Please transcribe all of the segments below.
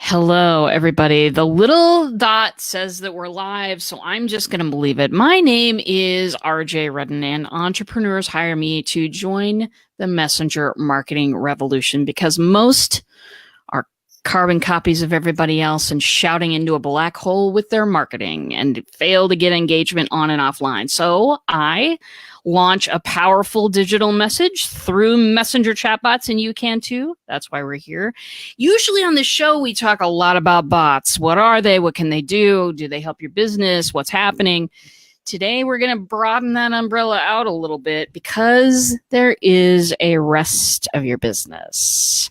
Hello, everybody. The little dot says that we're live, so I'm just going to believe it. My name is RJ Redden, and entrepreneurs hire me to join the messenger marketing revolution because most are carbon copies of everybody else and shouting into a black hole with their marketing and fail to get engagement on and offline. So I launch a powerful digital message through messenger chatbots, and you can too. That's why we're here. Usually on this show, we talk a lot about bots. What are they? What can they do? Do they help your business? What's happening? Today, we're going to broaden that umbrella out a little bit because there is a rest of your business.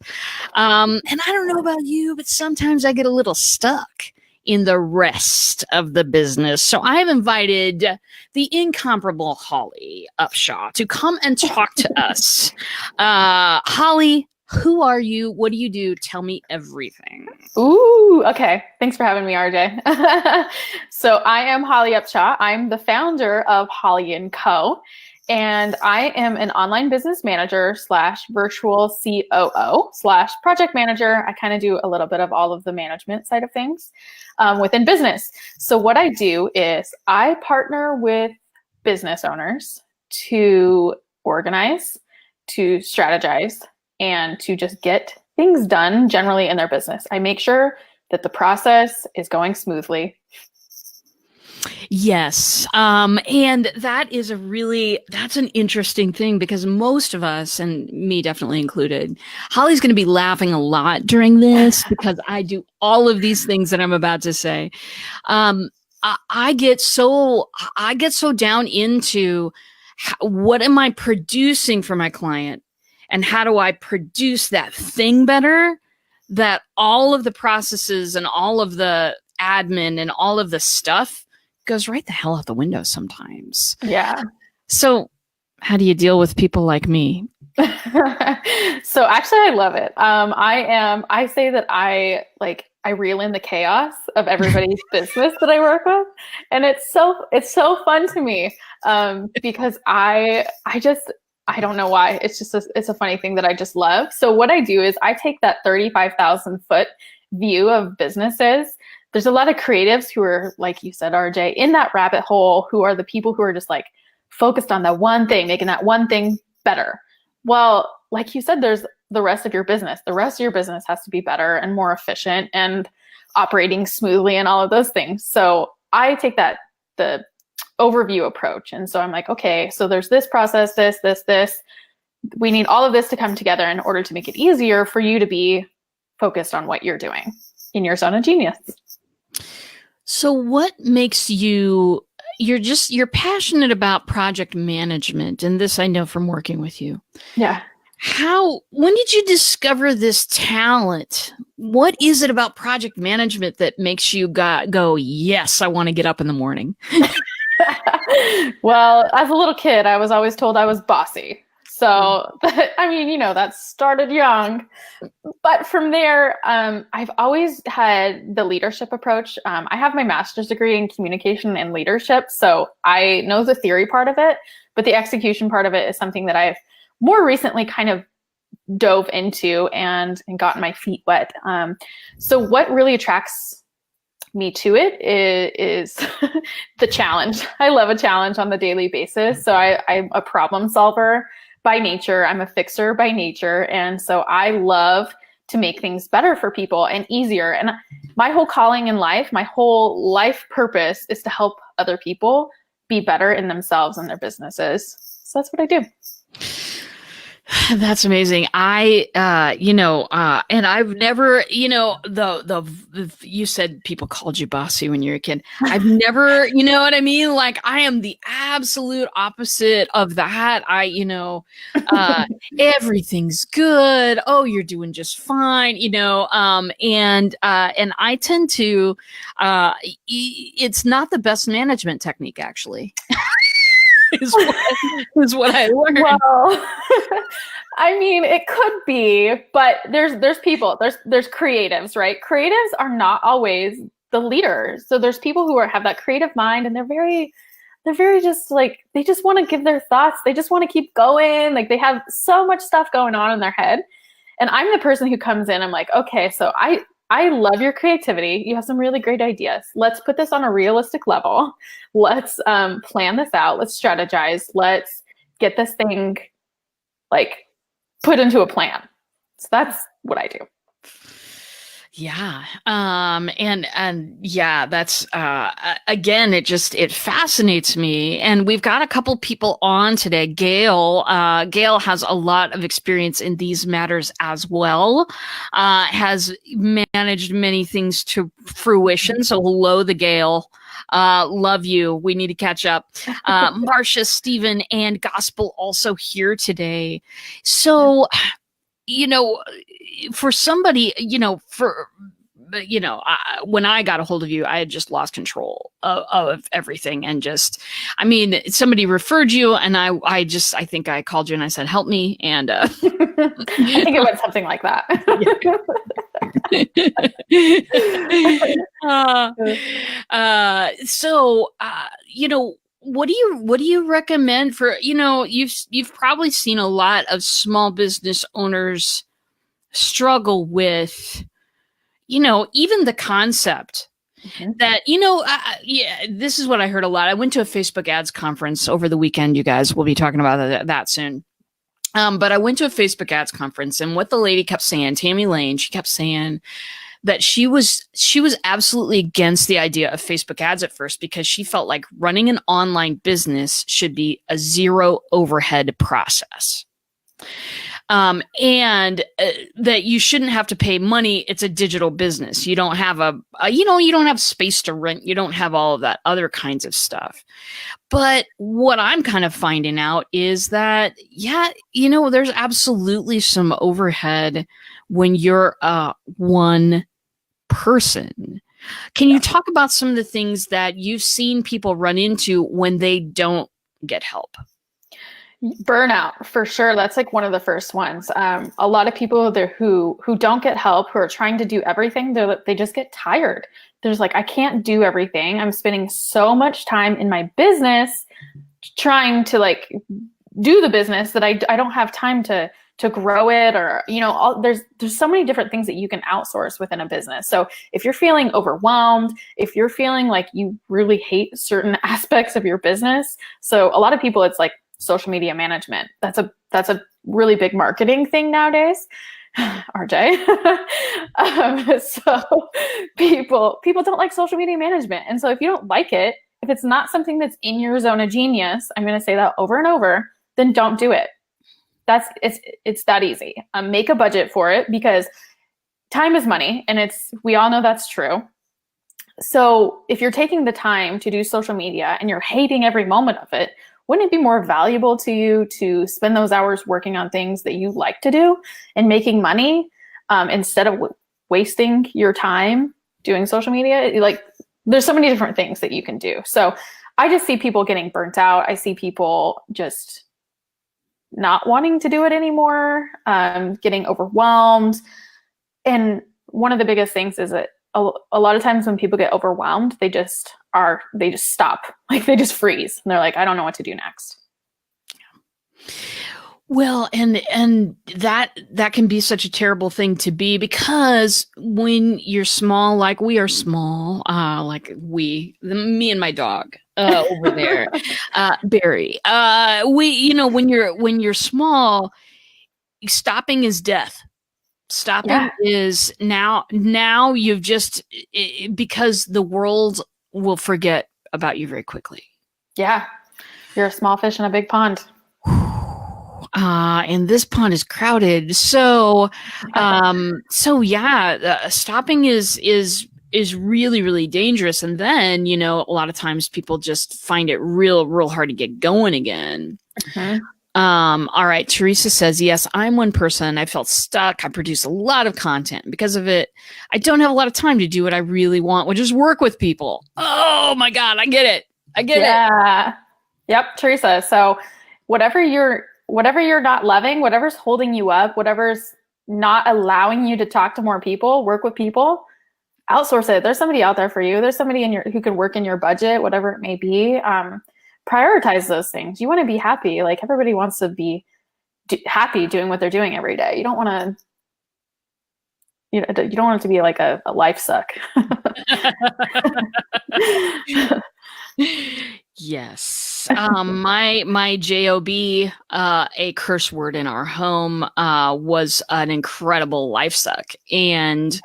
And I don't know about you, but sometimes I get a little stuck in the rest of the business. So I've invited the incomparable Holly Upshaw to come and talk to us. Holly, who are you? What do you do? Tell me everything. Ooh, okay. Thanks for having me, RJ. So I am Holly Upshaw. I'm the founder of Holly & Co. And I am an online business manager / virtual COO / project manager. I kind of do a little bit of all of the management side of things within business. So what I do is I partner with business owners to organize, to strategize, and to just get things done generally in their business. I make sure that the process is going smoothly. Yes. And that's an interesting thing because most of us, and me definitely included, Holly's going to be laughing a lot during this because I do all of these things that I'm about to say. I get so down into what am I producing for my client and how do I produce that thing better, that all of the processes and all of the admin and all of the stuff goes right the hell out the window sometimes. Yeah. So how do you deal with people like me? So actually I love it. I say that I reel in the chaos of everybody's business that I work with. And it's so fun to me because I don't know why. It's a funny thing that I just love. So what I do is I take that 35,000 foot view of businesses. There's a lot of creatives who are, like you said, RJ, in that rabbit hole, who are the people who are just like focused on that one thing, making that one thing better. Well, like you said, there's the rest of your business. The rest of your business has to be better and more efficient and operating smoothly and all of those things. So I take the overview approach. And so I'm like, okay, so there's this process, this. We need all of this to come together in order to make it easier for you to be focused on what you're doing in your zone of genius. So what makes you're passionate about project management, and this I know from working with you. Yeah. When did you discover this talent? What is it about project management that makes you go, yes, I want to get up in the morning? Well, as a little kid, I was always told I was bossy. So, I mean, that started young. But from there, I've always had the leadership approach. I have my master's degree in communication and leadership. So I know the theory part of it, but the execution part of it is something that I've more recently kind of dove into and gotten my feet wet. So what really attracts me to it is the challenge. I love a challenge on the daily basis. So I'm a problem solver by nature. I'm a fixer by nature. And so I love to make things better for people and easier. And my whole calling in life, my whole life purpose is to help other people be better in themselves and their businesses. So that's what I do. That's amazing. And I've never, you said people called you bossy when you were a kid. I've never, you know what I mean? Like I am the absolute opposite of that. Everything's good. Oh, you're doing just fine. And I tend to, it's not the best management technique actually. is what I learned. Well, I mean, it could be, but there's people, there's creatives, right? Creatives are not always the leaders. So there's people who have that creative mind, and they're very just like, they just want to give their thoughts. They just want to keep going. Like they have so much stuff going on in their head. And I'm the person who comes in, I'm like, okay, so I love your creativity. You have some really great ideas. Let's put this on a realistic level. Let's plan this out. Let's strategize. Let's get this thing like put into a plan. So that's what I do. Yeah. And yeah, that's again, it fascinates me. And we've got a couple people on today. Gail has a lot of experience in these matters as well. Has managed many things to fruition. So hello, the Gail. Love you. We need to catch up. Marcia, Stephen, and Gospel also here today. So for somebody, when I got a hold of you, I had just lost control of everything. And somebody referred you, and I think I called you and I said, help me. And I think it went something like that. What do you recommend for, you've probably seen a lot of small business owners struggle with, even the concept that, this is what I heard a lot. I went to a Facebook ads conference over the weekend. You guys will be talking about that soon. But I went to a Facebook ads conference, and what the lady kept saying, Tammy Lane, she kept saying that she was absolutely against the idea of Facebook ads at first, because she felt like running an online business should be a zero overhead process. And that you shouldn't have to pay money. It's a digital business. You don't have you don't have space to rent. You don't have all of that other kinds of stuff. But what I'm kind of finding out is that, there's absolutely some overhead when you're one person. Can you talk about some of the things that you've seen people run into when they don't get help? Burnout, for sure. That's like one of the first ones. A lot of people there who don't get help, who are trying to do everything, they just get tired. There's like, I can't do everything. I'm spending so much time in my business trying to like do the business that I don't have time to grow it, or there's so many different things that you can outsource within a business. So if you're feeling overwhelmed, if you're feeling like you really hate certain aspects of your business, so a lot of people, it's like social media management. That's a really big marketing thing nowadays. RJ. So people don't like social media management. And so if you don't like it, if it's not something that's in your zone of genius, I'm going to say that over and over, then don't do it. It's that easy. Make a budget for it, because time is money, and we all know that's true. So if you're taking the time to do social media and you're hating every moment of it, wouldn't it be more valuable to you to spend those hours working on things that you like to do and making money, instead of wasting your time doing social media? Like, there's so many different things that you can do. So I just see people getting burnt out. I see people just not wanting to do it anymore, getting overwhelmed. And one of the biggest things is that a lot of times when people get overwhelmed, they just stop. Like, they just freeze, and they're like, I don't know what to do next. Well, and that can be such a terrible thing to be, because when you're small, like we are small, me and my dog over there, Barry, when you're small, stopping is death. Stopping is now you've just, because the world will forget about you very quickly. Yeah. You're a small fish in a big pond. And this pond is crowded. So, stopping is really, really dangerous. And then, a lot of times people just find it real hard to get going again. Mm-hmm. All right. Teresa says, yes, I'm one person. I felt stuck. I produce a lot of content. Because of it, I don't have a lot of time to do what I really want, which is work with people. Oh my God. I get it. Yeah. Yep. Teresa. So whatever you're not loving, whatever's holding you up, whatever's not allowing you to talk to more people, work with people, outsource it. There's somebody out there for you. There's somebody who can work in your budget, whatever it may be. Prioritize those things. You want to be happy. Like, everybody wants to be happy doing what they're doing every day. You don't want you don't want it to be like a life suck. Yes. My job, a curse word in our home, was an incredible life suck. And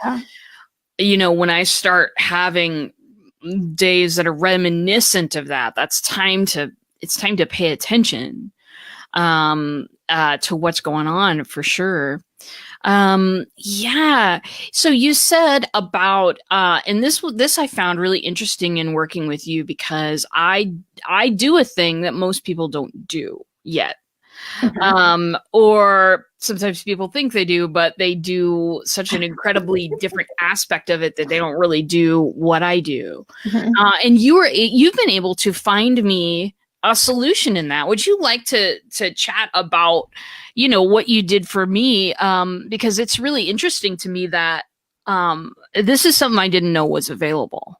Yeah. when I start having days that are reminiscent of that, it's time to pay attention to what's going on, for sure. Yeah. So you said about, and this I found really interesting in working with you, because I do a thing that most people don't do yet. Or sometimes people think they do, but they do such an incredibly different aspect of it that they don't really do what I do. And you've been able to find me a solution in that. Would you like to chat about, what you did for me? Because it's really interesting to me that this is something I didn't know was available.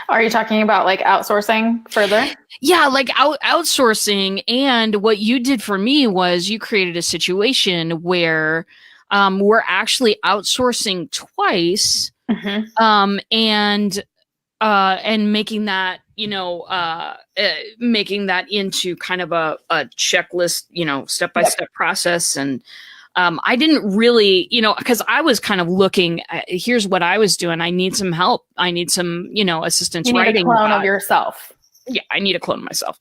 Are you talking about like outsourcing further? Yeah, like outsourcing. And what you did for me was you created a situation where we're actually outsourcing twice, and making that, making that into kind of a checklist, step-by-step process. And I didn't really, because I was kind of looking, here's what I was doing. I need some help. I need some, assistance writing. You need a clone of yourself. Yeah, I need a clone of myself.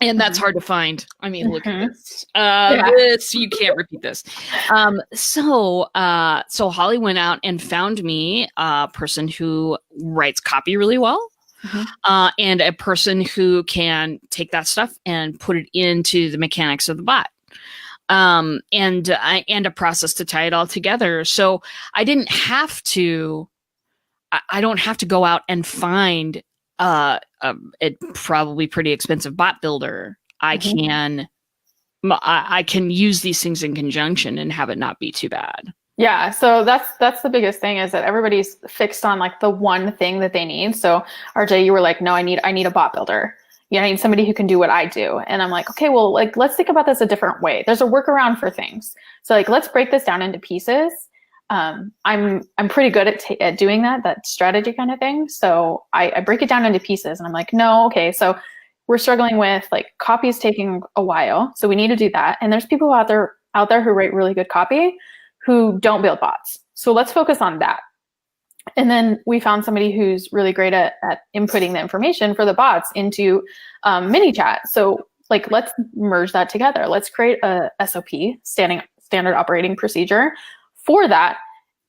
And that's hard to find. I mean, look at this. This, you can't repeat this. So Holly went out and found me a person who writes copy really well. And a person who can take that stuff and put it into the mechanics of the bot. And a process to tie it all together. So I don't have to go out and find a probably pretty expensive bot builder. I can use these things in conjunction and have it not be too bad. Yeah, so that's the biggest thing, is that everybody's fixed on like the one thing that they need. So RJ, you were like, no, I need a bot builder. Yeah, I need somebody who can do what I do. And I'm like, okay, well, like, let's think about this a different way. There's a workaround for things. So like, let's break this down into pieces. I'm pretty good at doing that strategy kind of thing. So I break it down into pieces, and I'm like, no, okay, so we're struggling with like copies taking a while. So we need to do that. And there's people out there who write really good copy who don't build bots. So let's focus on that. And then we found somebody who's really great at inputting the information for the bots into mini chat. So like, let's merge that together. Let's create a SOP, standard operating procedure for that,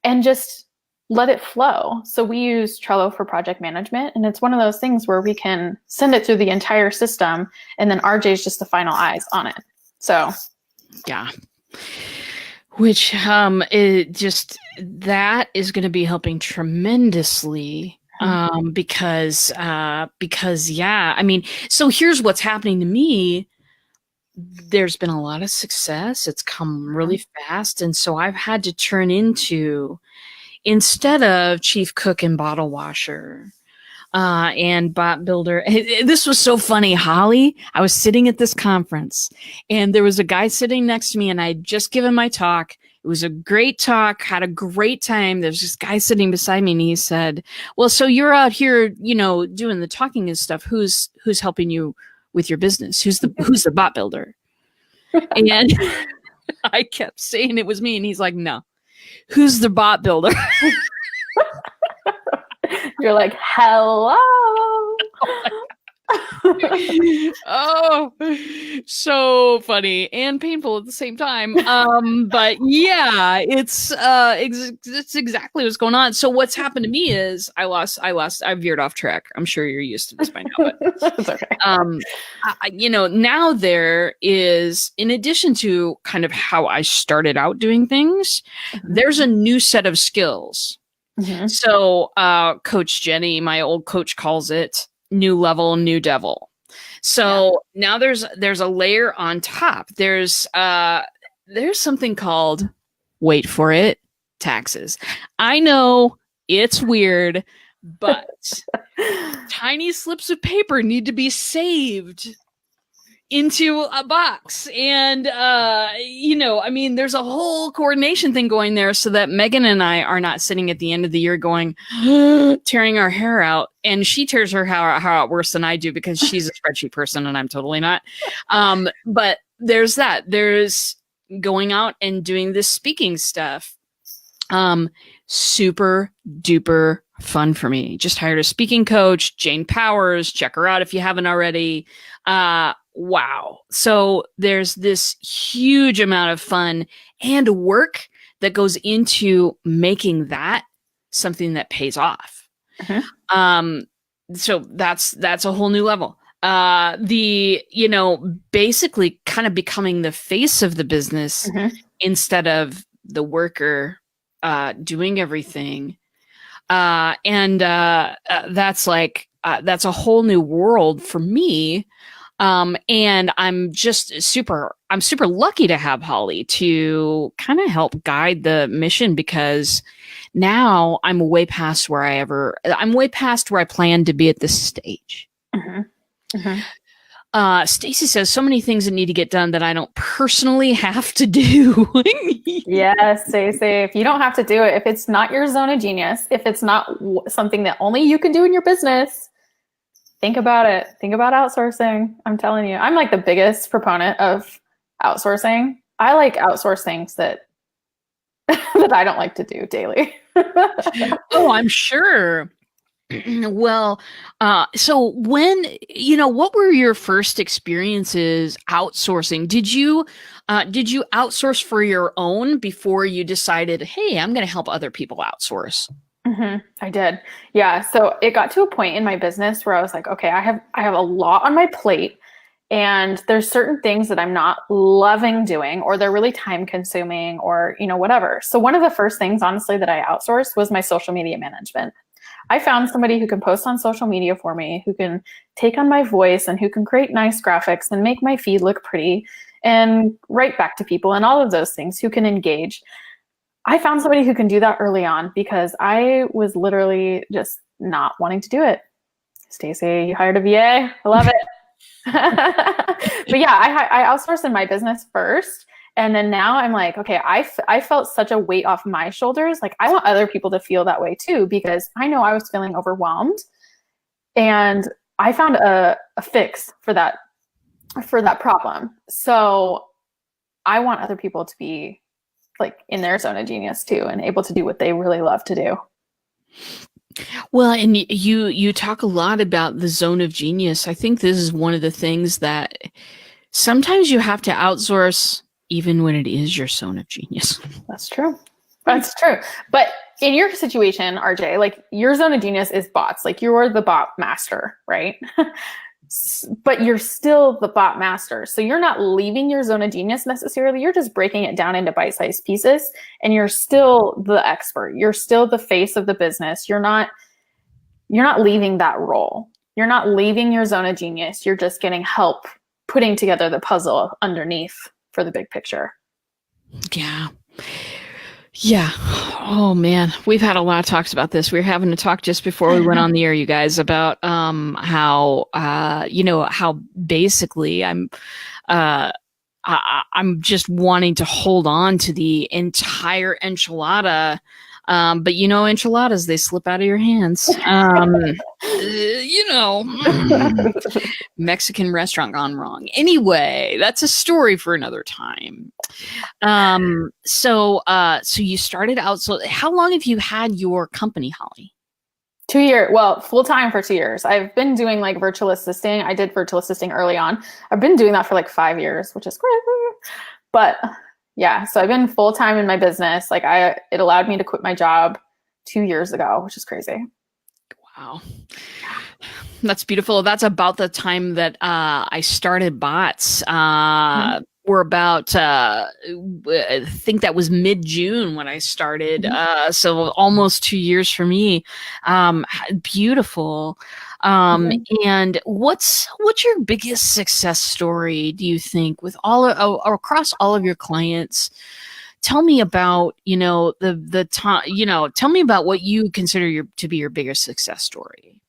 and just let it flow. So we use Trello for project management, and it's one of those things where we can send it through the entire system, and then RJ is just the final eyes on it. So yeah. Which it just, that is going to be helping tremendously, because yeah, I mean, so here's what's happening to me. There's been a lot of success. It's come really fast, and so I've had to turn into, instead of chief cook and bottle washer, and bot builder. This was so funny, Holly. I was sitting at this conference, and there was a guy sitting next to me, and I'd just given my talk. It was a great talk, had a great time. There's this guy sitting beside me, and he said, well, so you're out here, doing the talking and stuff. Who's helping you with your business? Who's the bot builder? And I kept saying it was me, and he's like, no. Who's the bot builder? You're like, hello. Oh, so funny and painful at the same time. But yeah, it's exactly what's going on. So what's happened to me is I veered off track. I'm sure you're used to this by now, but it's okay. Now there is, in addition to kind of how I started out doing things, there's a new set of skills. So Coach Jenny, my old coach, calls it new level, new devil. So now there's a layer on top. There's something called, wait for it, taxes. I know it's weird, but tiny slips of paper need to be saved into a box. And, I mean, there's a whole coordination thing going there so that Megan and I are not sitting at the end of the year going, tearing our hair out. And she tears her hair out worse than I do because she's a spreadsheet person and I'm totally not. But there's that. There's going out and doing this speaking stuff. Super duper fun for me. Just hired a speaking coach, Jane Powers. Check her out if you haven't already. Wow. So there's this huge amount of fun and work that goes into making that something that pays off. So that's a whole new level. Basically kind of becoming the face of the business instead of the worker doing everything. That's a whole new world for me. And I'm super lucky to have Holly to kind of help guide the mission, because now I'm way past where I planned to be at this stage. Stacy says so many things that need to get done that I don't personally have to do. Yes, Stacy, if you don't have to do it, if it's not your zone of genius, if it's not something that only you can do in your business, think about it. Think about outsourcing. I'm telling you, I'm like the biggest proponent of outsourcing. I like outsource things that that I don't like to do daily. Oh, I'm sure. Well, so what were your first experiences outsourcing? Did you outsource for your own before you decided, hey, I'm going to help other people outsource? I did. Yeah. So it got to a point in my business where I was like, okay, I have a lot on my plate, and there's certain things that I'm not loving doing, or they're really time consuming, or, whatever. So one of the first things, honestly, that I outsourced was my social media management. I found somebody who can post on social media for me, who can take on my voice, and who can create nice graphics and make my feed look pretty and write back to people and all of those things, who can engage. I found somebody who can do that early on because I was literally just not wanting to do it. Stacy, you hired a VA. I love it. But yeah, I outsourced in my business first. And then now I'm like, okay, I felt such a weight off my shoulders. Like, I want other people to feel that way too, because I know I was feeling overwhelmed, and I found a fix for that problem. So I want other people to be like in their zone of genius too, and able to do what they really love to do. Well, and you talk a lot about the zone of genius. I think this is one of the things that sometimes you have to outsource even when it is your zone of genius. That's true. That's true. But in your situation, RJ, like, your zone of genius is bots. Like, you're the bot master, right? But you're still the bot master. So you're not leaving your zone of genius necessarily. You're just breaking it down into bite-sized pieces, and you're still the expert. You're still the face of the business. You're not leaving that role. You're not leaving your zone of genius. You're just getting help putting together the puzzle underneath for the big picture. Yeah. Yeah. Oh man, we've had a lot of talks about this. We were having a talk just before we went on the air, you guys, about how basically I'm just wanting to hold on to the entire enchilada. But enchiladas, they slip out of your hands. Mexican restaurant gone wrong. Anyway, that's a story for another time. So you started out. So how long have you had your company, Holly? 2 years. Well, full time for 2 years. I've been doing like virtual assisting. I did virtual assisting early on. I've been doing that for like 5 years, which is great. But yeah, so I've been full time in my business. Like, it allowed me to quit my job 2 years ago, which is crazy. Wow. That's beautiful. That's about the time that I started bots. We're about, I think that was mid-June when I started. So almost 2 years for me. Beautiful. And what's your biggest success story, do you think, with across all of your clients? Tell me about, the time, tell me about what you consider to be your biggest success story.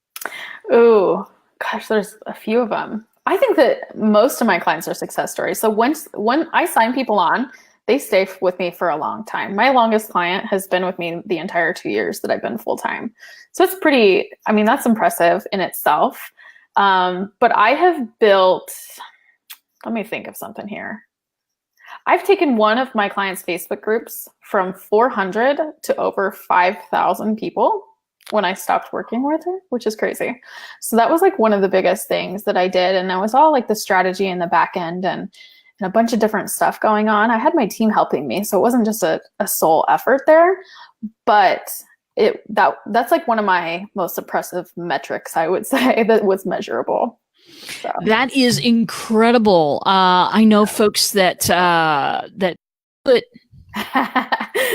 Oh, gosh, there's a few of them. I think that most of my clients are success stories. So when I sign people on, they stay with me for a long time. My longest client has been with me the entire 2 years that I've been full time. So it's pretty, I mean, that's impressive in itself. But I have built, let me think of something here. I've taken one of my clients' Facebook groups from 400 to over 5,000 people when I stopped working with her, which is crazy. So that was like one of the biggest things that I did. And that was all like the strategy in the back end and a bunch of different stuff going on. I had my team helping me, so it wasn't just a sole effort there, but that's like one of my most impressive metrics, I would say, that was measurable. So. That is incredible. I know folks that put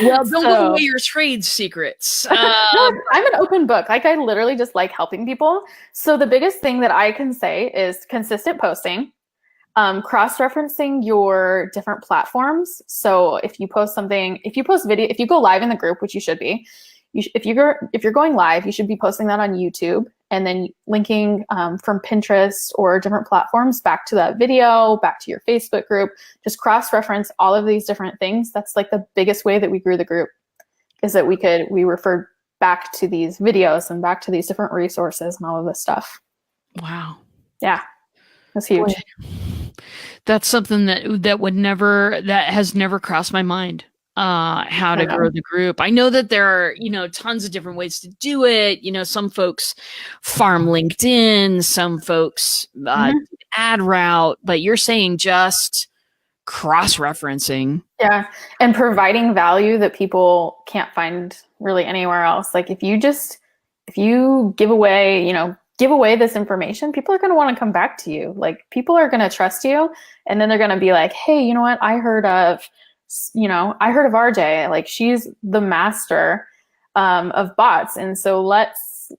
well, don't give away your trade secrets. No, I'm an open book. Like I literally just like helping people. So the biggest thing that I can say is consistent posting. Cross-referencing your different platforms. So if you post something, if you post video, if you go live in the group, which you should be, if you're going live, you should be posting that on YouTube and then linking from Pinterest or different platforms back to that video, back to your Facebook group. Just cross-reference all of these different things. That's like the biggest way that we grew the group, is that we referred back to these videos and back to these different resources and all of this stuff. Wow. Yeah. That's huge. Boy. That's something that has never crossed my mind. How to grow the group. I know that there are, tons of different ways to do it. Some folks farm LinkedIn, some folks ad route, but you're saying just cross-referencing. Yeah. And providing value that people can't find really anywhere else. Like if you give away this information, people are going to want to come back to you. Like people are going to trust you, and then they're going to be like, hey, you know what? I heard of RJ, like she's the master of bots. And so let's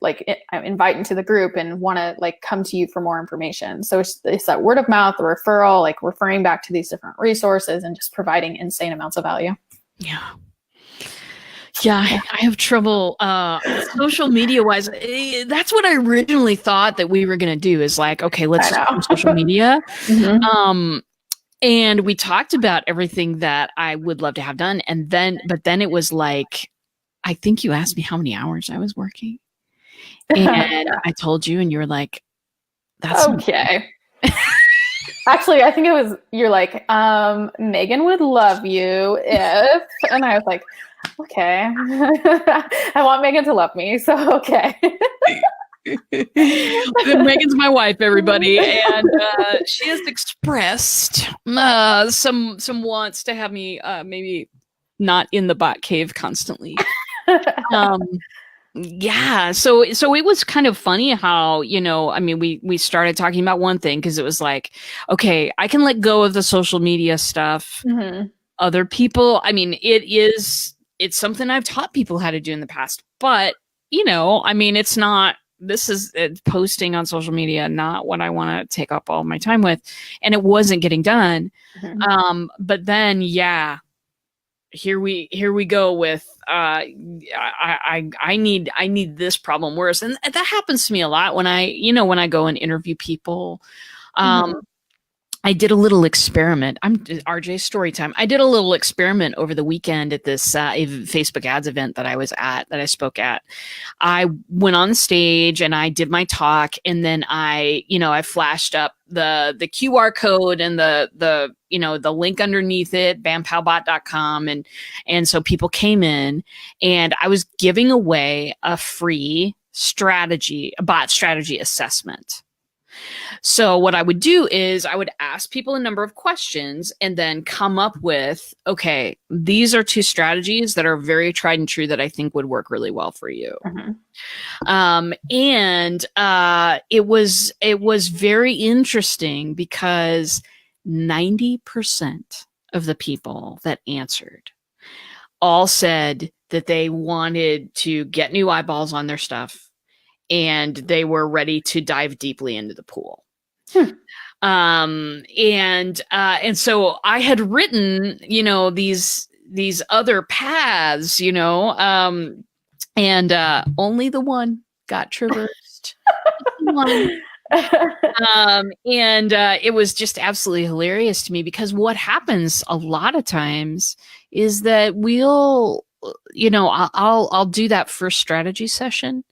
invite into the group and want to like come to you for more information. So it's that word of mouth, the referral, like referring back to these different resources and just providing insane amounts of value. Yeah. Yeah, I have trouble social media wise. That's what I originally thought that we were going to do, is like, okay, let's do social media. Mm-hmm. And we talked about everything that I would love to have done. But then it was like, I think you asked me how many hours I was working. And I told you, and you were like, that's okay. Actually, I think you're like, Megan would love you if, and I was like, okay. I want Megan to love me, so okay. Megan's my wife, everybody, and she has expressed some wants to have me maybe not in the bot cave constantly. Yeah, so it was kind of funny how, we started talking about one thing because it was like, okay, I can let go of the social media stuff. Mm-hmm. Other people, it's something I've taught people how to do in the past, but it's not. This is posting on social media, not what I want to take up all my time with, and it wasn't getting done. Mm-hmm. But then, yeah, here we go with I need this problem worse, and that happens to me a lot when I go and interview people. Mm-hmm. I did a little experiment. I'm RJ story time. I did a little experiment over the weekend at this Facebook ads event that I spoke at. I went on stage and I did my talk, and then I flashed up the QR code and the link underneath it, bampowbot.com. And so people came in, and I was giving away a free bot strategy assessment. So what I would do is I would ask people a number of questions and then come up with, okay, these are two strategies that are very tried and true that I think would work really well for you. Mm-hmm. It was very interesting because 90% of the people that answered all said that they wanted to get new eyeballs on their stuff, and they were ready to dive deeply into the pool. And so I had written, these other paths, and only the one got traversed. And it was just absolutely hilarious to me, because what happens a lot of times is that I'll do that first strategy session,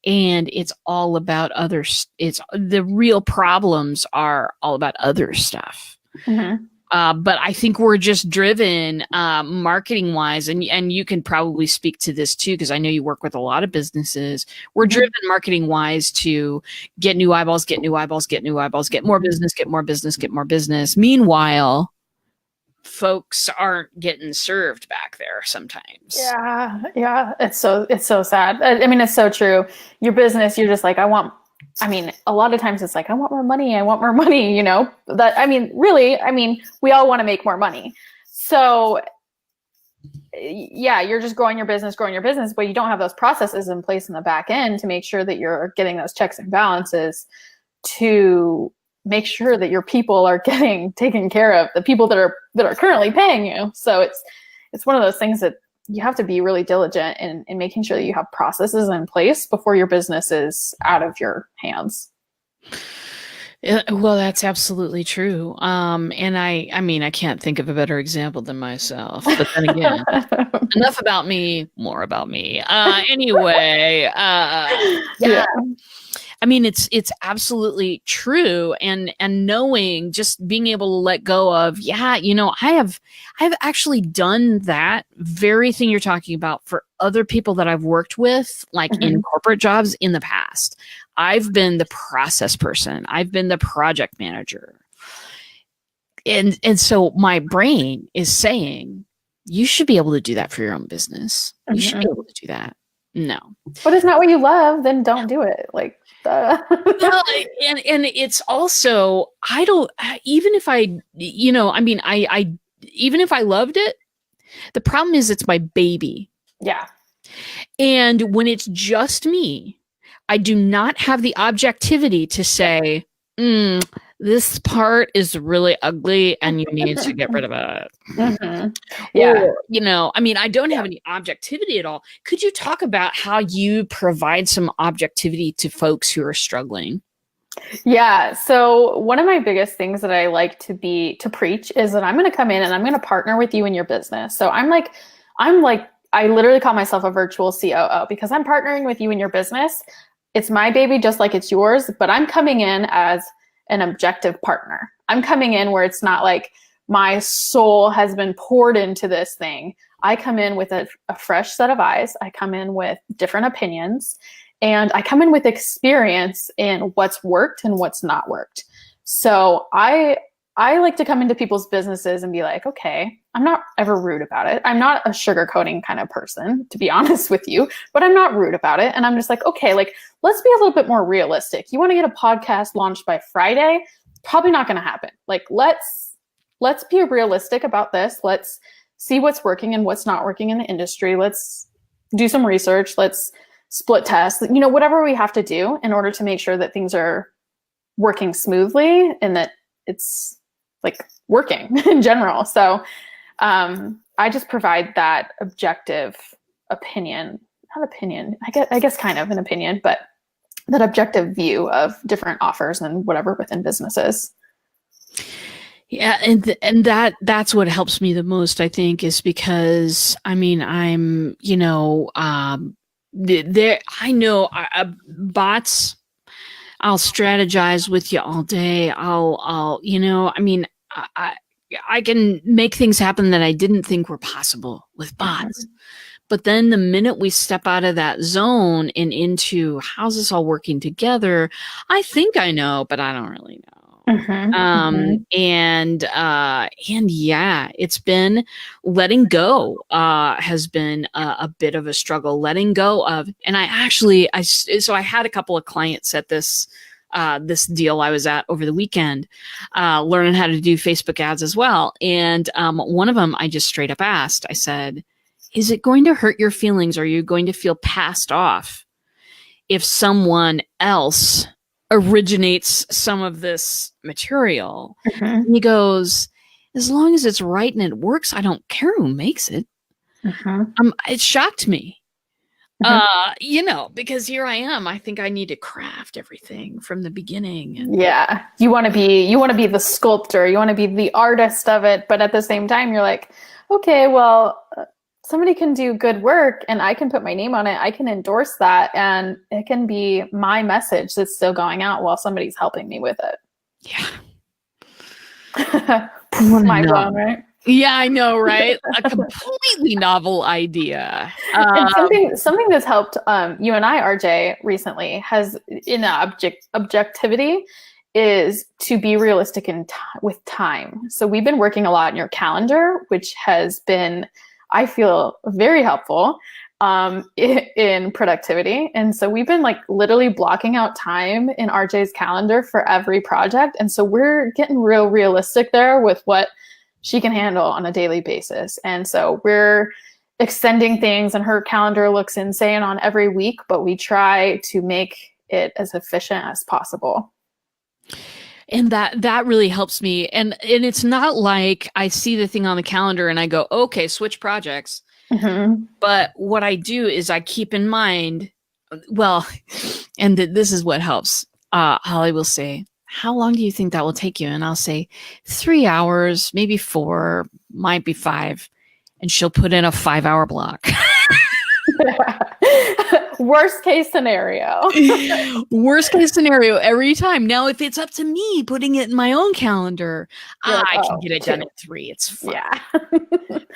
and it's all about others. It's the real problems are all about other stuff. Mm-hmm. But I think we're just driven marketing wise, and you can probably speak to this too, because I know you work with a lot of businesses. We're driven marketing wise to get new eyeballs, get new eyeballs, get new eyeballs, get more business, get more business, get more business. Meanwhile, folks aren't getting served back there sometimes. Yeah. It's so sad. I mean, it's so true. Your business, you're just like, a lot of times it's like, I want more money, really, we all want to make more money. So yeah, you're just growing your business, but you don't have those processes in place in the back end to make sure that you're getting those checks and balances to make sure that your people are getting taken care of, the people that are currently paying you. So it's one of those things that you have to be really diligent in making sure that you have processes in place before your business is out of your hands. Well, that's absolutely true. And I can't think of a better example than myself. But then again, enough about me, more about me. Anyway, yeah. I mean, it's absolutely true. And knowing, just being able to let go of, I've actually done that very thing you're talking about for other people that I've worked with, like in corporate jobs in the past. I've been the process person. I've been the project manager. And so my brain is saying, you should be able to do that for your own business. You should be able to do that. No. But it's not what you love, then don't do it. Like, well, and it's also, I don't, even if I even if I loved it, the problem is it's my baby. Yeah. And when it's just me, I do not have the objectivity to say, this part is really ugly and you need to get rid of it. Yeah. Or, I don't have any objectivity at all. Could you talk about how you provide some objectivity to folks who are struggling? Yeah. So one of my biggest things that I like to preach is that I'm going to come in and I'm going to partner with you in your business. So I'm like, I literally call myself a virtual COO because I'm partnering with you in your business. It's my baby, just like it's yours, but I'm coming in as an objective partner. I'm coming in where it's not like my soul has been poured into this thing. I come in with a fresh set of eyes. I come in with different opinions, and I come in with experience in what's worked and what's not worked. So I like to come into people's businesses and be like, okay, I'm not ever rude about it. I'm not a sugarcoating kind of person, to be honest with you, but I'm not rude about it. And I'm just like, okay, let's be a little bit more realistic. You want to get a podcast launched by Friday? Probably not going to happen. Let's be realistic about this. Let's see what's working and what's not working in the industry. Let's do some research. Let's split test, whatever we have to do in order to make sure that things are working smoothly and that it's working in general. So I just provide that objective opinion, not opinion, I guess kind of an opinion, but that objective view of different offers and whatever within businesses. Yeah. And that's what helps me the most, I think, is because I'm, bots, I'll strategize with you all day. I can make things happen that I didn't think were possible with bots. But then the minute we step out of that zone and into how's this all working together, I think I know, but I don't really know. And yeah, it's been letting go, has been a bit of a struggle, letting go of, and I had a couple of clients at this deal I was at over the weekend, learning how to do Facebook ads as well. And one of them, I just straight up asked, I said, is it going to hurt your feelings? Or are you going to feel passed off if someone else originates some of this material? And he goes, as long as it's right and it works, I don't care who makes it. It shocked me. Because here I am. I think I need to craft everything from the beginning. And Yeah. You want to be the sculptor, you want to be the artist of it, but at the same time you're like, okay, well, somebody can do good work and I can put my name on it. I can endorse that and it can be my message that's still going out while somebody's helping me with it. yeah. Mind blown, right? Yeah, I know, right? A completely novel idea. And something that's helped you and I, RJ, recently has in objectivity is to be realistic with time. So we've been working a lot in your calendar, which has been, I feel, very helpful in productivity. And so we've been like literally blocking out time in RJ's calendar for every project. And so we're getting real realistic there with what she can handle on a daily basis. And so we're extending things, and her calendar looks insane on every week, but we try to make it as efficient as possible. And that really helps me. And it's not like I see the thing on the calendar and I go, okay, switch projects. Mm-hmm. But what I do is I keep in mind, well, and this is what helps. Holly will say, how long do you think that will take you? And I'll say 3 hours, maybe 4, might be 5. And she'll put in a 5-hour block. Worst case scenario. Worst case scenario every time. Now, if it's up to me putting it in my own calendar, I can get it done at 3. It's fine. Yeah.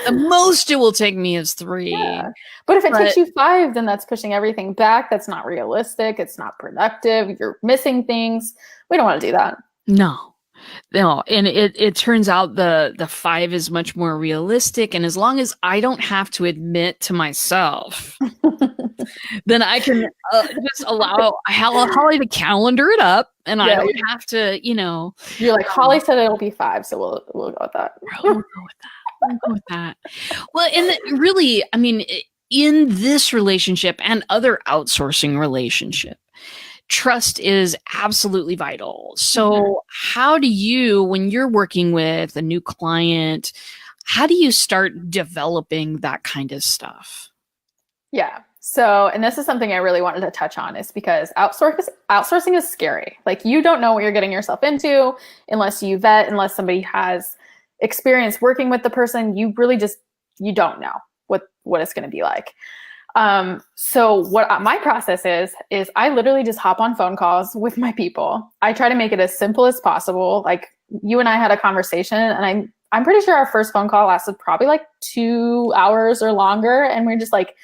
The most it will take me is 3. Yeah. But if it takes you 5, then that's pushing everything back. That's not realistic. It's not productive. You're missing things. We don't want to do that. No. And it turns out the 5 is much more realistic. And as long as I don't have to admit to myself, then I can just allow Holly to calendar it up, and I don't have to, You're like, Holly said it'll be 5, so we'll go with that. We'll go with that. Well, and really, I mean, in this relationship and other outsourcing relationship, trust is absolutely vital. So how do you, when you're working with a new client, how do you start developing that kind of stuff? Yeah. So, and this is something I really wanted to touch on, is because outsourcing is scary. Like, you don't know what you're getting yourself into unless you vet, unless somebody has experience working with the person. You really you don't know what it's going to be like. So what my process is I literally just hop on phone calls with my people. I try to make it as simple as possible. Like, you and I had a conversation, and I'm pretty sure our first phone call lasted probably like 2 hours or longer. And we're just like,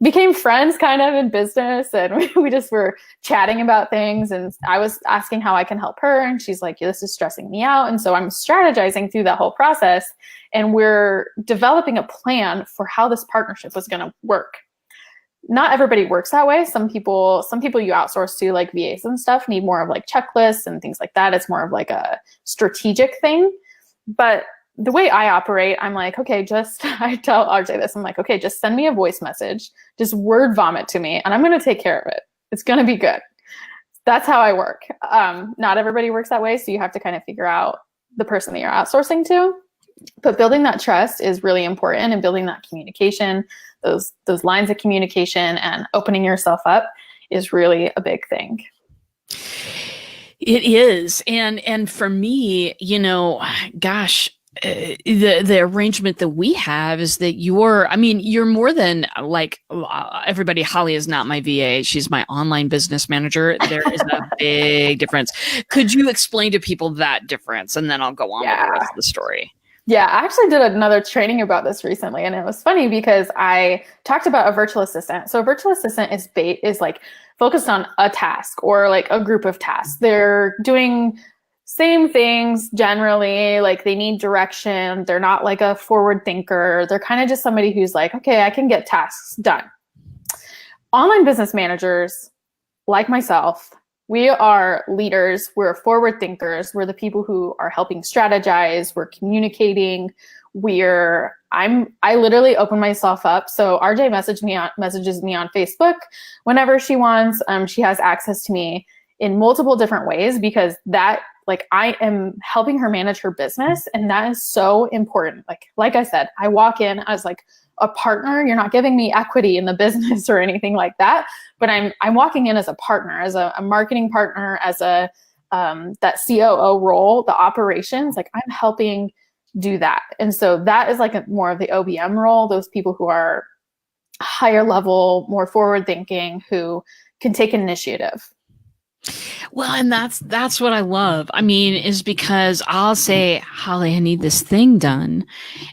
became friends kind of in business, and we just were chatting about things, and I was asking how I can help her, and she's like, this is stressing me out. And so I'm strategizing through that whole process, and we're developing a plan for how this partnership was going to work. Not everybody works that way. Some people you outsource to, like VAs and stuff, need more of like checklists and things like that. It's more of like a strategic thing. But the way I operate, I'm like, okay, I tell RJ this. I'm like, okay, just send me a voice message, just word vomit to me, and I'm going to take care of it. It's going to be good. That's how I work. Not everybody works that way. So you have to kind of figure out the person that you're outsourcing to. But building that trust is really important, and building that communication, those lines of communication and opening yourself up is really a big thing. It is. And for me, gosh, the arrangement that we have is that you're more than like everybody. Holly is not my VA. She's my online business manager. There is a big difference. Could you explain to people that difference? And then I'll go on with the rest of the story. Yeah, I actually did another training about this recently, and it was funny because I talked about a virtual assistant. So a virtual assistant is like focused on a task or like a group of tasks. They're doing same things generally, like they need direction. They're not like a forward thinker. They're kind of just somebody who's like, okay, I can get tasks done. Online business managers, like myself, we are leaders. We're forward thinkers. We're the people who are helping strategize. We're communicating. I literally open myself up. So RJ messages me on Facebook whenever she wants. She has access to me in multiple different ways, because I am helping her manage her business, and that is so important. Like I said, I walk in, I was like, a partner. You're not giving me equity in the business or anything like that, but I'm walking in as a partner, as a marketing partner, as a that COO role, the operations, like I'm helping do that. And so that is like more of the OBM role, those people who are higher level, more forward thinking, who can take initiative. Well, and that's what I love. I mean, is because I'll say, Holly, I need this thing done.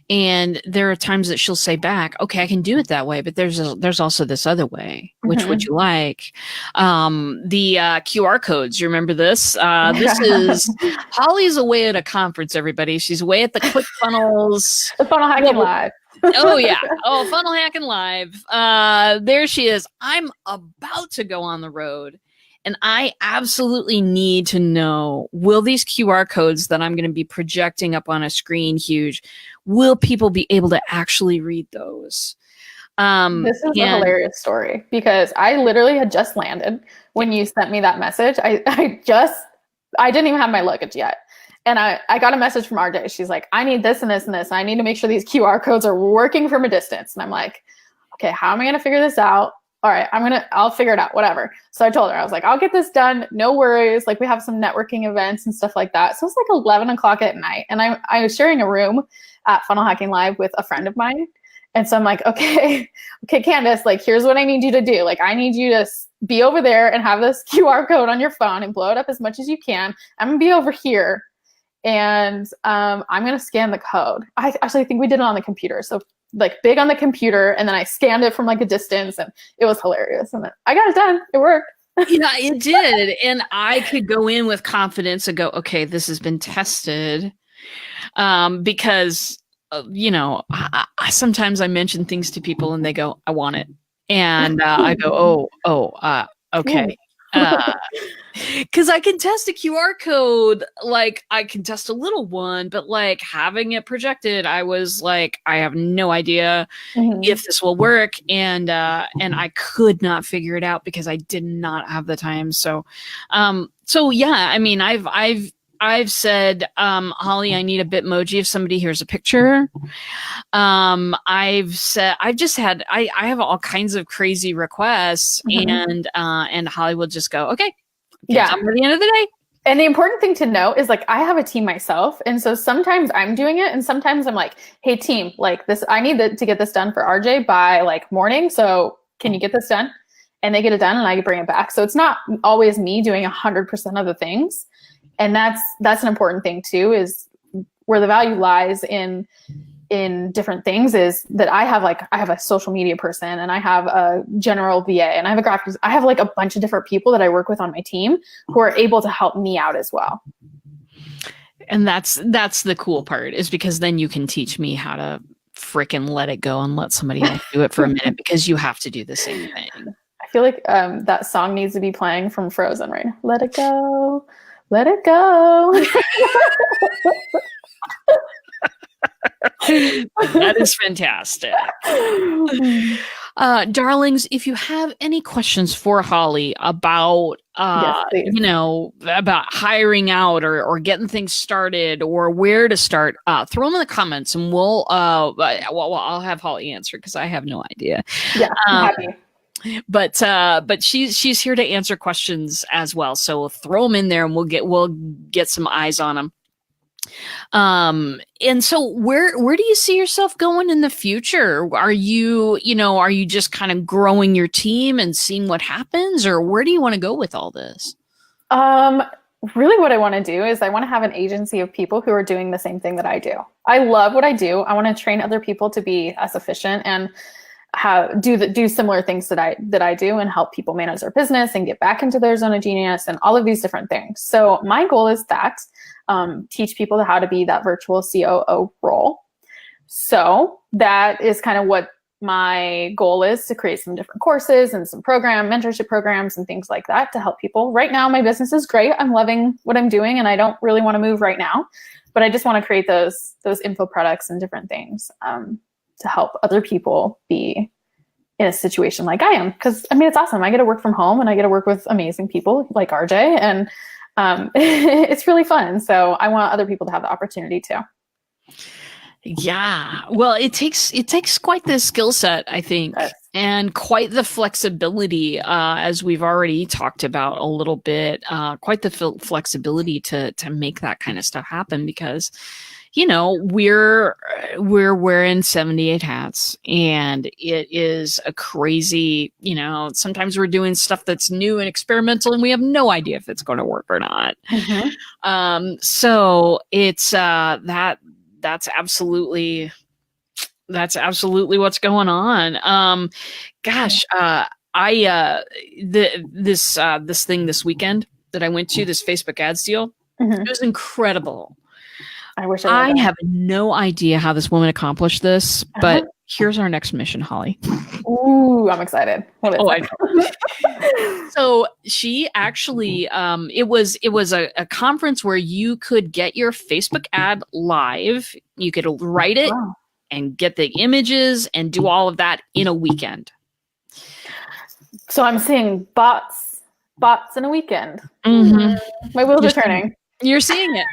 And there are times that she'll say back, okay, I can do it that way, but there's also this other way. Which would you like? The QR codes. You remember this? This is Holly's away at a conference, everybody. She's away at the ClickFunnels. The Funnel Hacking Live. Oh yeah. Oh, Funnel Hacking Live. There she is. I'm about to go on the road. And I absolutely need to know, will these QR codes that I'm going to be projecting up on a screen huge, will people be able to actually read those? This is a hilarious story because I literally had just landed when you sent me that message. I didn't even have my luggage yet. And I got a message from RJ. She's like, I need this and this and this. I need to make sure these QR codes are working from a distance. And I'm like, okay, how am I going to figure this out? All right, I'll figure it out, whatever. So I told her, I was like, I'll get this done. No worries. Like we have some networking events and stuff like that. So it's like 11 o'clock at night. And I was sharing a room at Funnel Hacking Live with a friend of mine. And so I'm like, okay, Candace, like, here's what I need you to do. Like, I need you to be over there and have this QR code on your phone and blow it up as much as you can. I'm going to be over here. And I'm going to scan the code. I actually think we did it on the computer. So like big on the computer, and then I scanned it from like a distance, and it was hilarious. And then I got it done. It worked. Yeah, it did. And I could go in with confidence and go, okay, this has been tested. Because, sometimes I mention things to people and they go, I want it. And I go, okay. Because I can test a QR code, like I can test a little one, but like having it projected, I was like, I have no idea if this will work, and I could not figure it out because I did not have the time. So yeah, I mean, I've said, Holly, I need a Bitmoji if somebody hears a picture. I have all kinds of crazy requests, and Holly will just go, okay, yeah, by the end of the day. And the important thing to know is like, I have a team myself. And so sometimes I'm doing it. And sometimes I'm like, hey team, like this, I need to get this done for RJ by like morning. So can you get this done? And they get it done and I can bring it back. So it's not always me doing 100% of the things. And that's an important thing too, is where the value lies in different things is that I have a social media person, and I have a general VA, and I have a graphic. I have like a bunch of different people that I work with on my team who are able to help me out as well. And that's the cool part, is because then you can teach me how to freaking let it go and let somebody else do it for a minute, because you have to do the same thing. I feel like that song needs to be playing from Frozen right now. Let it go. Let it go. That is fantastic. Darlings, if you have any questions for Holly about about hiring out or getting things started or where to start, throw them in the comments, and I'll have Holly answer, because I have no idea. Yeah, I'm happy. But she's here to answer questions as well. So throw them in there, and we'll get some eyes on them. And so where do you see yourself going in the future? Are you just kind of growing your team and seeing what happens, or where do you want to go with all this? Really what I want to do is I want to have an agency of people who are doing the same thing that I do. I love what I do. I want to train other people to be as efficient and do similar things that I do, and help people manage their business and get back into their zone of genius and all of these different things. So my goal is that teach people how to be that virtual COO role. So that is kind of what my goal is, to create some different courses and some mentorship programs and things like that to help people. Right now, my business is great. I'm loving what I'm doing, and I don't really want to move right now, but I just want to create those info products and different things to help other people be in a situation like I am. Because I mean, it's awesome. I get to work from home, and I get to work with amazing people like RJ, and it's really fun. So I want other people to have the opportunity too. Yeah. Well, it takes quite the skill set, I think, Yes. and quite the flexibility, as we've already talked about a little bit. Quite the flexibility to make that kind of stuff happen because, we're wearing 78 hats, and it is a crazy. Sometimes we're doing stuff that's new and experimental, and we have no idea if it's going to work or not. So it's that's absolutely what's going on. Gosh, this thing this weekend that I went to, this Facebook ads deal, it was incredible. I wish I have no idea how this woman accomplished this, but here's our next mission, Holly. Ooh, I'm excited. What is I know. So she actually, it was a conference where you could get your Facebook ad live. You could write it and get the images and do all of that in a weekend. So I'm seeing bots in a weekend. My wheels are turning. You're seeing it.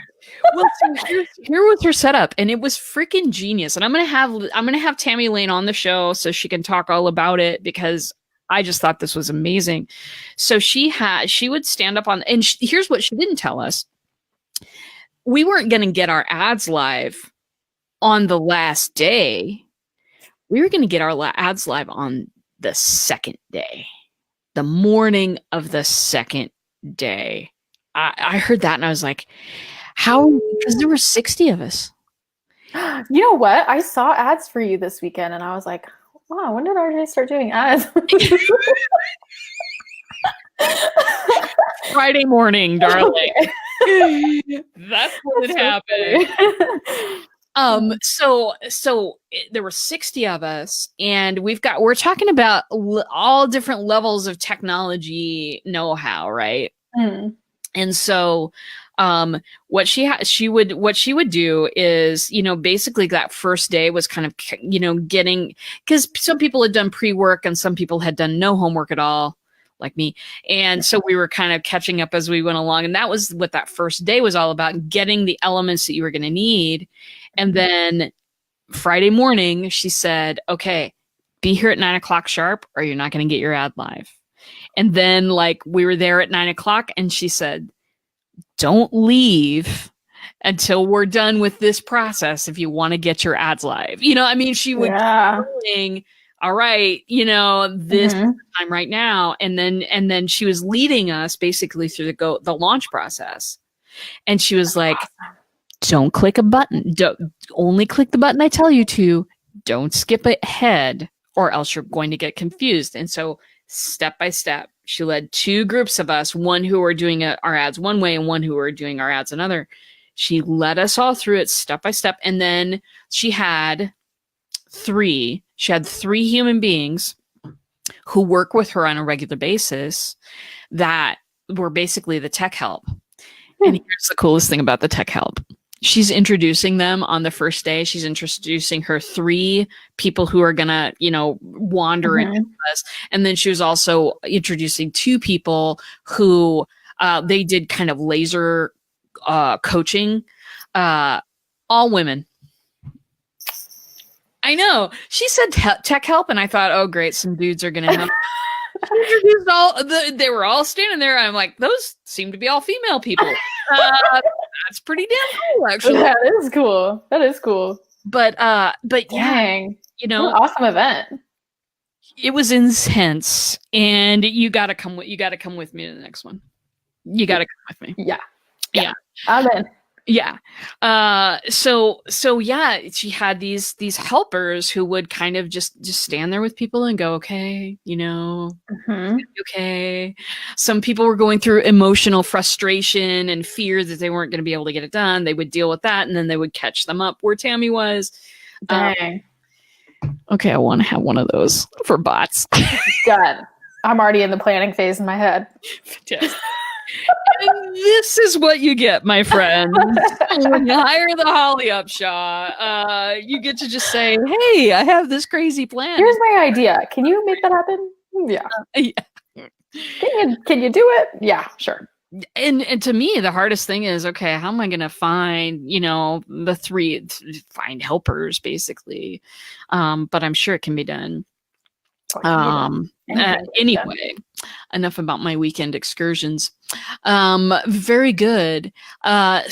Well, so here was her setup, and it was freaking genius. And I'm gonna have Tammy Lane on the show so she can talk all about it, because I just thought this was amazing. So she would stand up on, and here's what she didn't tell us: we weren't gonna get our ads live on the last day. We were gonna get our ads live on the second day, the morning of the second day. I heard that and I was like, how? Because there were 60 of us. You know what? I saw ads for you this weekend and I was like, wow, when did RJ start doing ads? Friday morning, darling. That's when it happened. So there were 60 of us, and we're talking about all different levels of technology know-how, right? And so what she would do is, basically that first day was kind of, getting, because some people had done pre-work and some people had done no homework at all, like me. And so we were kind of catching up as we went along. And that was what that first day was all about, getting the elements that you were going to need. And then Friday morning, she said, okay, be here at 9:00 sharp or you're not going to get your ad live. And then we were there at 9:00 and she said, don't leave until we're done with this process if you want to get your ads live. She would keep all right, this is the time right now. And then she was leading us basically through the launch process. And she was like, don't click a button. Don't only click the button I tell you to. Don't skip ahead or else you're going to get confused. And so step by step, she led two groups of us, one who were doing our ads one way and one who were doing our ads another. She led us all through it step by step. And then she had three human beings who work with her on a regular basis that were basically the tech help. And here's the coolest thing about the tech help. She's introducing them on the first day. She's introducing her three people who are going to, wander in with us. And then she was also introducing two people who they did kind of laser coaching, all women. I know. She said tech help, and I thought, oh, great, some dudes are going to have. They were all standing there. I'm like, those seem to be all female people. That's pretty damn cool, actually. That is cool. But dang, what an awesome event. It was intense, and you got to come with me to the next one. You got to come with me. Yeah. I'm in. Yeah. So yeah, she had these helpers who would kind of just stand there with people and go, okay, okay. Some people were going through emotional frustration and fear that they weren't going to be able to get it done. They would deal with that, and then they would catch them up where Tammy was. Dang. Okay, I want to have one of those for bots. Done. I'm already in the planning phase in my head. Fantastic. And this is what you get, my friend. When you hire the Holly Upshaw, you get to just say, hey, I have this crazy plan. Here's my idea. Can you make that happen? Yeah. Yeah. Can you do it? Yeah, sure. And to me, the hardest thing is, okay, how am I going to find, find helpers basically? But I'm sure it can be done. Oh, it can be done. Anything can be done. Anyway, enough about my weekend excursions. Very good. There's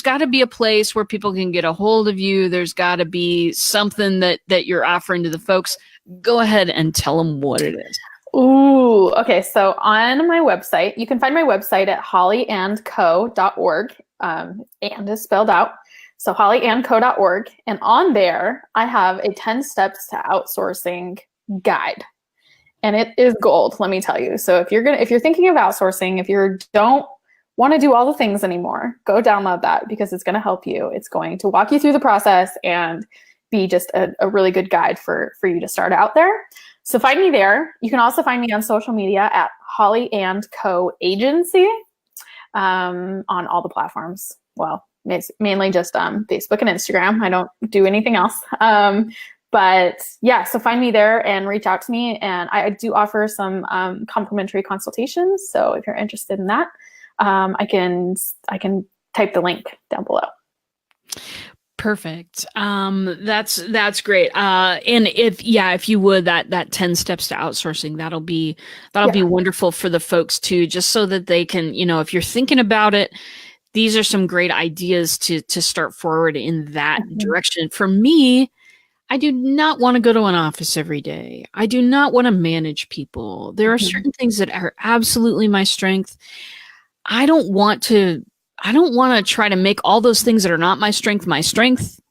got to be a place where people can get a hold of you. There's got to be something that you're offering to the folks. Go ahead and tell them what it is. Ooh, okay. So on my website, you can find my website at hollyandco.org. And is spelled out. So hollyandco.org. And on there, I have a 10 steps to outsourcing guide. And it is gold, let me tell you. So if you're thinking of outsourcing, if you don't want to do all the things anymore, go download that because it's going to help you. It's going to walk you through the process and be just a really good guide for you to start out there. So find me there. You can also find me on social media at Holly and Co Agency on all the platforms. Well, mainly just Facebook and Instagram. I don't do anything else. But yeah, so find me there and reach out to me. And I do offer some complimentary consultations. So if you're interested in that, I can type the link down below. Perfect. That's great. And if you would, that 10 steps to outsourcing, that'll be wonderful for the folks too, just so that they can, if you're thinking about it, these are some great ideas to start forward in that direction. For me, I do not want to go to an office every day. I do not want to manage people. There are certain things that are absolutely my strength. I don't want to try to make all those things that are not my strength.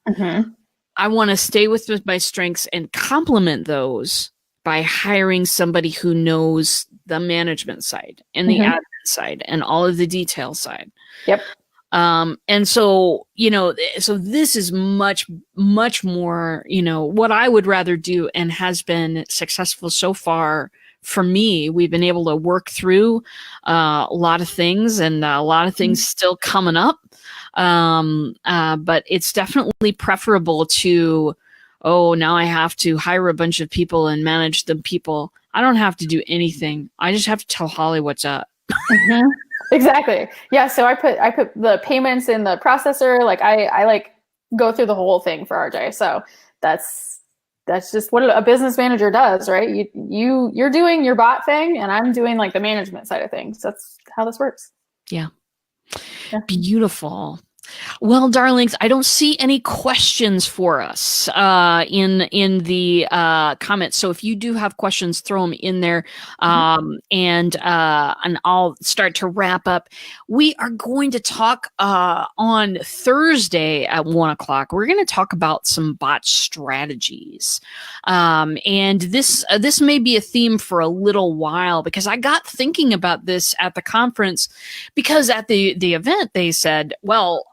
I want to stay with my strengths and complement those by hiring somebody who knows the management side and the admin side and all of the detail side. Yep. And so, so this is much, much more, what I would rather do and has been successful so far for me. We've been able to work through a lot of things and a lot of things still coming up. But it's definitely preferable to, now I have to hire a bunch of people and manage the people. I don't have to do anything. I just have to tell Holly what's up. Exactly. Yeah. So I put the payments in the processor. Like I go through the whole thing for RJ. So that's just what a business manager does, right? You're doing your bot thing and I'm doing like the management side of things. That's how this works. Yeah. Beautiful. Well, darlings, I don't see any questions for us in the comments. So if you do have questions, throw them in there, and I'll start to wrap up. We are going to talk on Thursday at 1:00. We're going to talk about some bot strategies, and this may be a theme for a little while because I got thinking about this at the conference because at the event they said, well,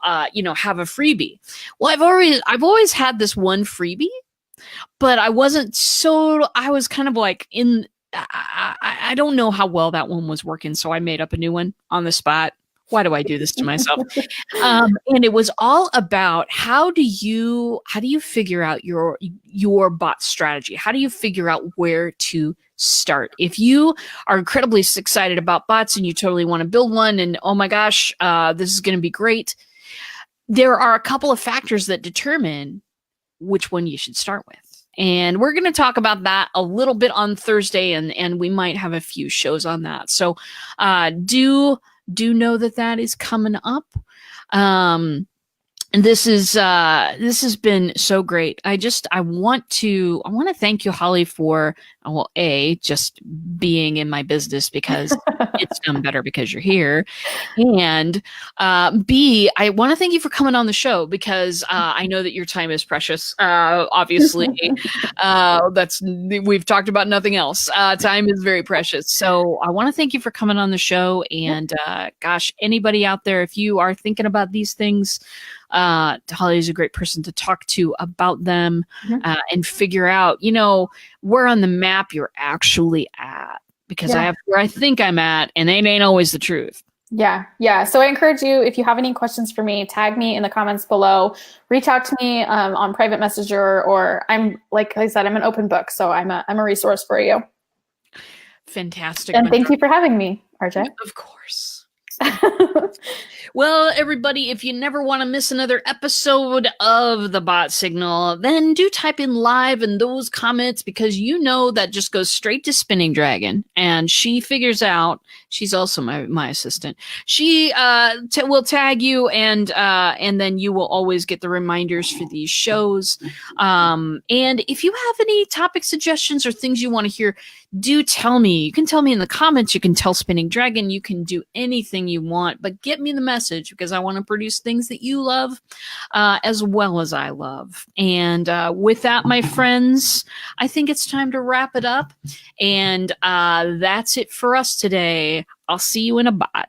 have a freebie. Well, I've always had this one freebie, but I was kind of like I don't know how well that one was working. So I made up a new one on the spot. Why do I do this to myself? And it was all about how do you figure out your bot strategy? How do you figure out where to start? If you are incredibly excited about bots and you totally want to build one and oh my gosh, this is going to be great. There are a couple of factors that determine which one you should start with. And we're going to talk about that a little bit on Thursday, and we might have a few shows on that. So do know that is coming up. And this has been so great. I want to thank you, Holly, for just being in my business because it's done better because you're here, and B, I want to thank you for coming on the show because I know that your time is precious. Obviously, we've talked about nothing else. Time is very precious, so I want to thank you for coming on the show. And gosh, anybody out there, if you are thinking about these things. Holly is a great person to talk to about them and figure out, where on the map you're actually at, because I have where I think I'm at, and it ain't always the truth. Yeah. So I encourage you, if you have any questions for me, tag me in the comments below, reach out to me on private messenger, or like I said, I'm an open book, so I'm a resource for you. Fantastic. And thank you for having me, RJ. Of course. Well, everybody, if you never want to miss another episode of the Bot Signal, then do type in live in those comments, because you know that just goes straight to Spinning Dragon, and she figures out. She's also my assistant. She will tag you, and then you will always get the reminders for these shows. And if you have any topic suggestions or things you want to hear, do tell me. You can tell me in the comments. You can tell Spinning Dragon. You can do anything you want, but get me the message, because I want to produce things that you love as well as I love. And with that, my friends, I think it's time to wrap it up. And that's it for us today. I'll see you in a bot.